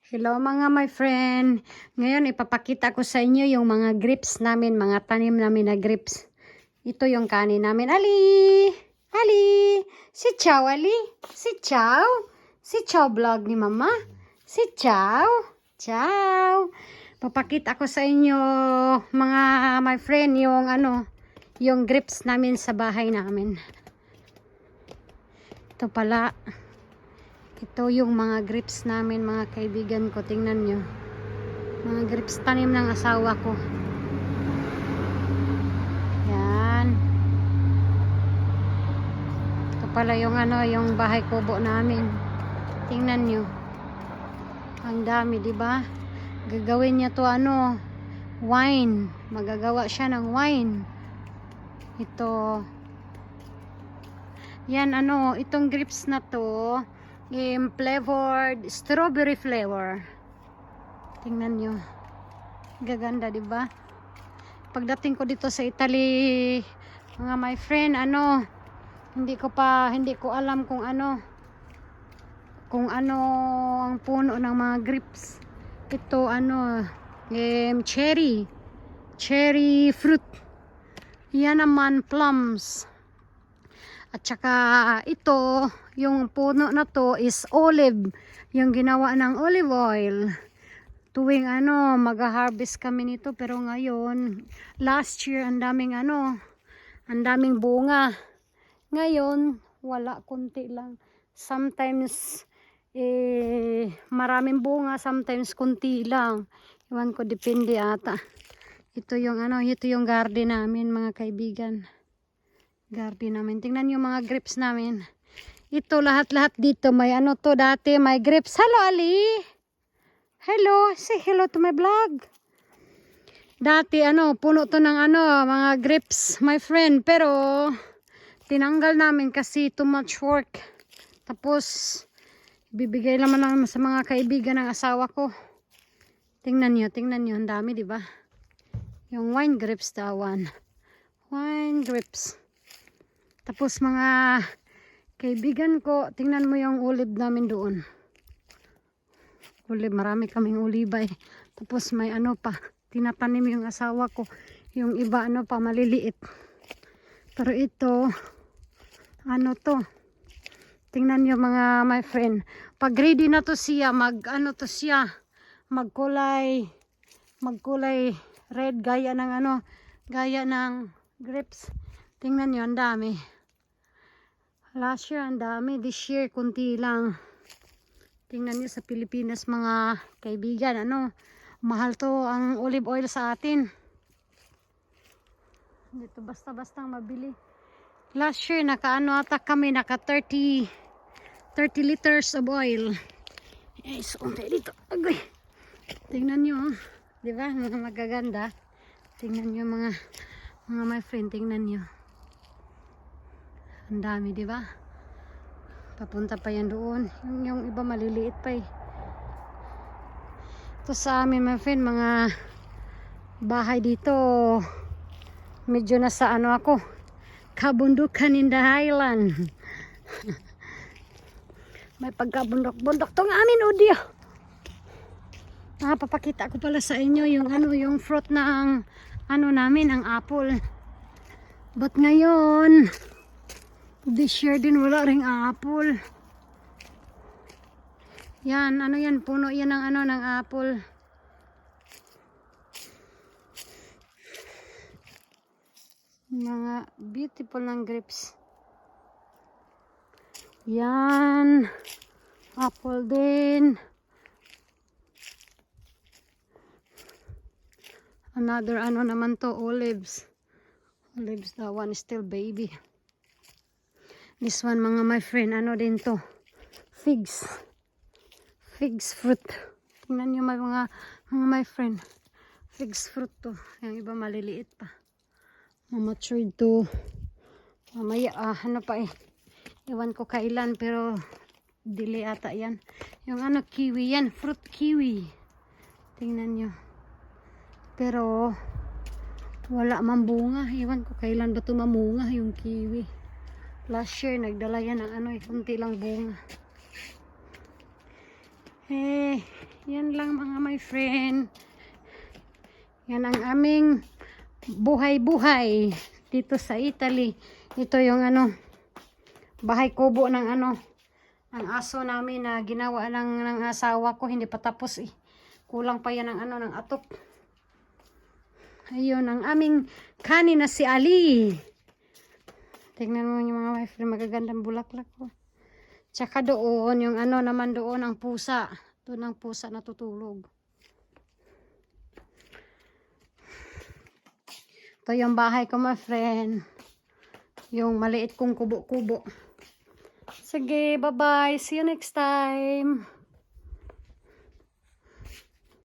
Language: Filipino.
Hello mga my friend. Ngayon ipapakita ko sa inyo yung mga grapes namin, mga tanim namin na grapes. Ito yung kanin namin. Ali! Ali! Si Chow, Ali! Si Chow! Si Chow vlog ni Mama. Si Chow! Chow! Papakita ko sa inyo mga my friend yung grapes namin sa bahay namin. Ito pala. Ito yung mga grapes namin, mga kaibigan ko. Tingnan nyo. Mga grapes tanim ng asawa ko. Yan. Ito pala yung bahay kubo namin. Tingnan nyo. Ang dami, di ba? Gagawin niya to wine. Magagawa siya ng wine. Ito. Yan itong grapes na to. Flavored strawberry flavor. Tingnan nyo. Gaganda, di ba? Pagdating ko dito sa Italy, mga my friend, hindi ko alam kung ano ang puno ng mga grapes. Ito cherry fruit. Yan naman plums. At saka ito, yung puno na to is olive. Yung ginawa ng olive oil. Tuwing mag-harvest kami nito. Pero ngayon, last year, ang daming bunga. Ngayon, wala, kunti lang. Sometimes, maraming bunga. Sometimes, kunti lang. Iwan ko, depende ata. Ito yung garden namin, mga kaibigan. Garden namin. Tingnan yung mga grapes namin. Ito lahat-lahat dito. May to dati. May grapes. Hello, Ali. Hello. Say hello to my vlog. Dati puno to ng mga grapes, my friend. Pero tinanggal namin kasi too much work. Tapos bibigay naman lang sa mga kaibigan ng asawa ko. Tingnan nyo. Ang dami, di ba? Yung wine grapes tawan. Wine grapes. Tapos mga kaibigan ko, tingnan mo yung olive namin doon. Olive, marami kaming oliba eh. Tapos may pa, tinatanim yung asawa ko. Yung iba pa, maliliit. Pero ito, to. Tingnan nyo mga my friend. Pag ready na to siya, magkulay red, gaya ng grapes. Tingnan nyo, ang dami. Last year, ang dami. This year, kunti lang. Tingnan nyo sa Pilipinas, mga kaibigan. Mahal to ang olive oil sa atin. Dito, basta-basta mabili. Last year, naka 30 liters of oil. Unti dito. Agay. Tingnan nyo. Diba? Mga magaganda. Tingnan nyo mga my friend. Tingnan nyo. Ang dami, di ba? Papunta pa yan doon. Yung iba maliliit pa eh. Ito sa amin, my friend, mga bahay dito. Medyo nasa ako. Kabundukan in the highland. May pagkabundok-bundok tong amin, Udio. Papakita ko pala sa inyo yung fruit ng namin, ang apple. But ngayon, this year din wala ring apple. Yan, yan, puno yan ng apple. Mga beautiful ng grapes. Yan, apple din. Another naman to, olives. Olives, that one is still baby. This one, mga my friend, din to? Figs. Figs fruit. Tingnan nyo mga my friend. Figs fruit to. Yung iba maliliit pa. Matured to. Mamaya, pa eh. Iwan ko kailan, pero dili ata yan. Yung kiwi yan. Fruit kiwi. Tingnan nyo. Pero, wala man bunga. Iwan ko kailan ba ito mamunga yung kiwi. Last year, nagdala yan ng kunti lang bunga. Eh, yan lang mga my friend. Yan ang aming buhay-buhay dito sa Italy. Ito yung ano, bahay kubo ng ano, ang aso namin na ginawa ng asawa ko. Hindi pa tapos eh. Kulang pa yan ng ano, ng atok. Ayun, ang aming kanin na si Ali. Tingnan mo yung mga my friend, magagandang bulaklak ko. Tsaka doon, yung ano naman doon, ang pusa. Doon ang pusa natutulog. Ito yung bahay ko, my friend. Yung maliit kong kubo-kubo. Sige, bye-bye. See you next time.